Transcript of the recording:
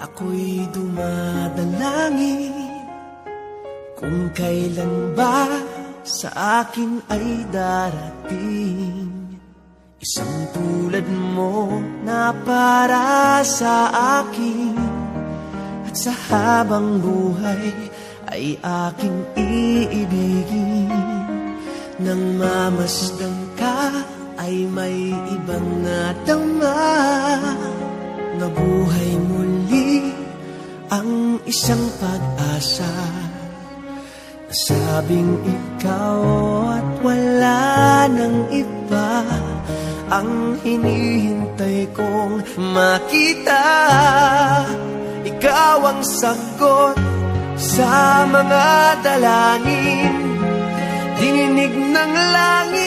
Ako'y dumadalangin kung kailan ba sa akin ay darating isang tulad mo na para sa akin. At sa habang buhay ay aking iibigin. Nang mamasdan ka ay may ibang nadama, na buhay muli ang isang pag-asa. Nasabing ikaw at wala nang iba ang hinihintay kong makita. Ikaw ang sagot sa mga dalangin, dininig ng langit